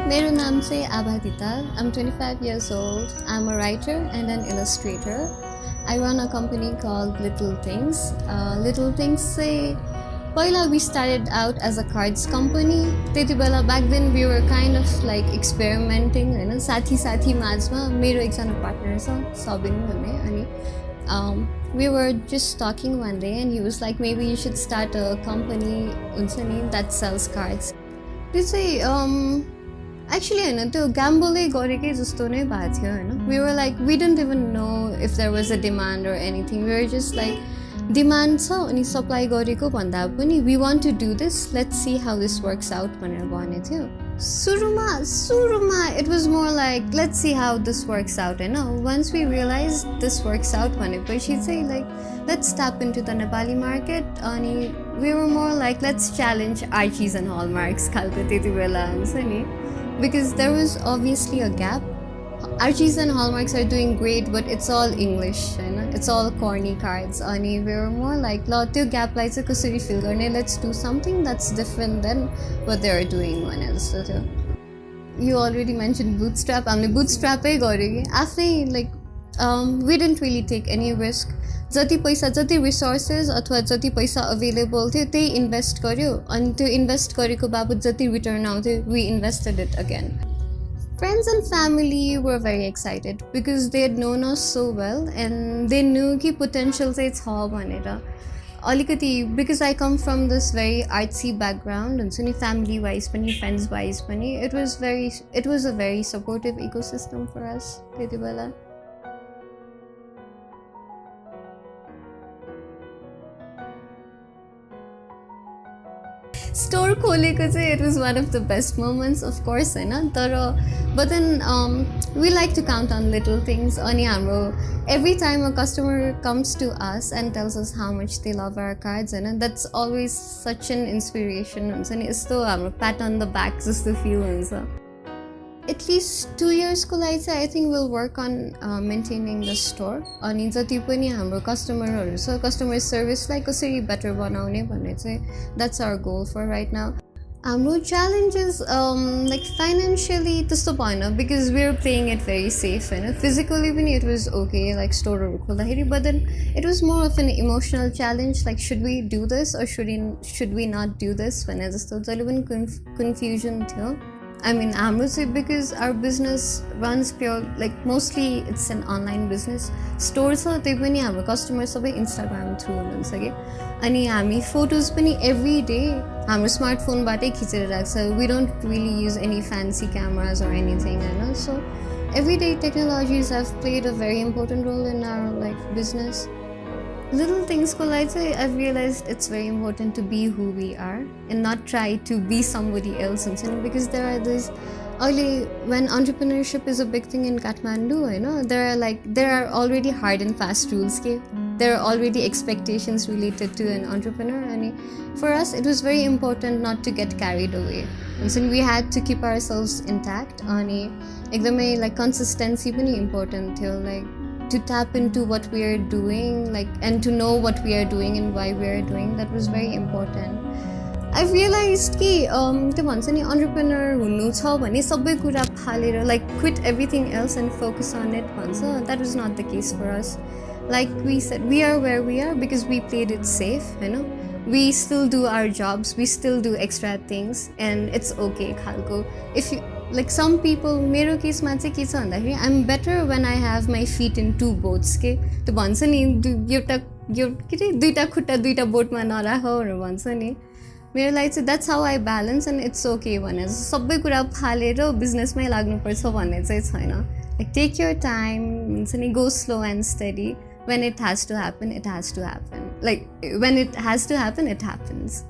मेरो नाम चाहिँ Abha Dhital. I'm 25 years old. I'm a writer and an illustrator. I run a company called Little Things. Little Things say, पहिला we started out as a cards company. त्यति बेला back then we were kind of like experimenting, हैन साथी माझमा मेरो एकजना partner छ Sabin भन्ने अनि we were just talking one day and he was like maybe you should start a company हुन्छ नि that sells cards. त्यो चाहिँ actually हैन त्यो gamble गरेकै जस्तो नै भएको थियो हैन. We were like we didn't even know if there was a demand or anything. We were just like demand छ अनि supply गरेको भन्दा पनि we want to do this, let's see how this works out भनेर भने थियो. सुरुमा it was more like let's see how this works out Hahn. Once we realized this works out भनेपछि चाहिँ like let's tap into the Nepali market अनि we were more like let's challenge Archies and Hallmarks खालको त्यति बेला हुन्छ नि. Because there was obviously a gap. Archies and Hallmarks are doing great, but it's all English, and it's all corny cards. And we were more like, "Lo, gap lights kusuri fill garne. Let's do something that's different than what they are doing." One else, you already mentioned bootstrap. I'm bootstrap after like we didn't really take any risk. जति पैसा जति resources अथवा जति पैसा available थियो त्यही invest गर्यो अनि त्यो इन्भेस्ट गरेको बाबत जति रिटर्न आउँथ्यो we invested it again. Friends and family were very excited because they had known us so well and they knew कि potential चाहिँ छ भनेर. अलिकति because I come from this very artsy background हुन्छ नि family wise पनि friends wise पनि it was a very supportive ecosystem for us त्यति बेला. Store खोलेको चाहिँ it was one of the best moments of course हैन तर but then we like to count on little things अनि हाम्रो every time a customer comes to us and tells us how much they love our cards and that's always such an inspiration हुन्छ नि यस्तो हाम्रो pat on the back जस्तो feel हुन्छ. At least 2 years को लागि चाहिँ I think we'll work on maintaining the store अनि जति पनि हाम्रो कस्टमरहरू छ कस्टमर सर्भिसलाई कसरी बेटर बनाउने भन्ने चाहिँ that's our goal for right now. हाम्रो challenges like financially त्यस्तो भएन because we're playing it very safe Hahn. Physically पनि it was okay like storeहरू खोल्दाखेरि but then it was more of an emotional challenge like should we do this or should we not do this भने जस्तो जहिले पनि confusion थियो. I mean, because our business runs pure, like mostly it's an online business. Stores are they पनि हाम्रो customers सबै Instagram through हुन्छ के अनि हामी photos पनि every day हाम्रो smartphone बाटै खिचेर राख्छ. We don't really use any fancy cameras or anything, you know. So everyday technologies have played a very important role in our like business. Little things ko like I've realized it's very important to be who we are and not try to be somebody else because there are these early when entrepreneurship is a big thing in Kathmandu you know there are already hard and fast rules there are already expectations related to an entrepreneur and for us it was very important not to get carried away and so we had to keep ourselves intact and ekdamai like consistency pani important थियो like to tap into what we are doing like and to know what we are doing and why we are doing that was very important. I've realized कि त्यो भन्छ नि entrepreneur हुनु छ भने सबै कुरा Faleiro like quit everything else and focus on it भन्छ that was not the case for us. Like we said we are where we are because we played it safe you know. We still do our jobs, we still do extra things and it's okay खालको. If you like some people मेरो केसमा चाहिँ के छ भन्दाखेरि I'm better when I have my feet in two boats के त्यो भन्छ नि दुईटा खुट्टा दुईटा बोटमा नराखौ भनेर भन्छ नि मेरो लागि चाहिँ that's how I balance and it's okay भने सबै कुरा फालेर बिजनेसमै लाग्नुपर्छ भन्ने चाहिँ छैन. Like take your time हुन्छ नि go slow and steady. When it has to happen, it has to happen. Like when it has to happen, it happens.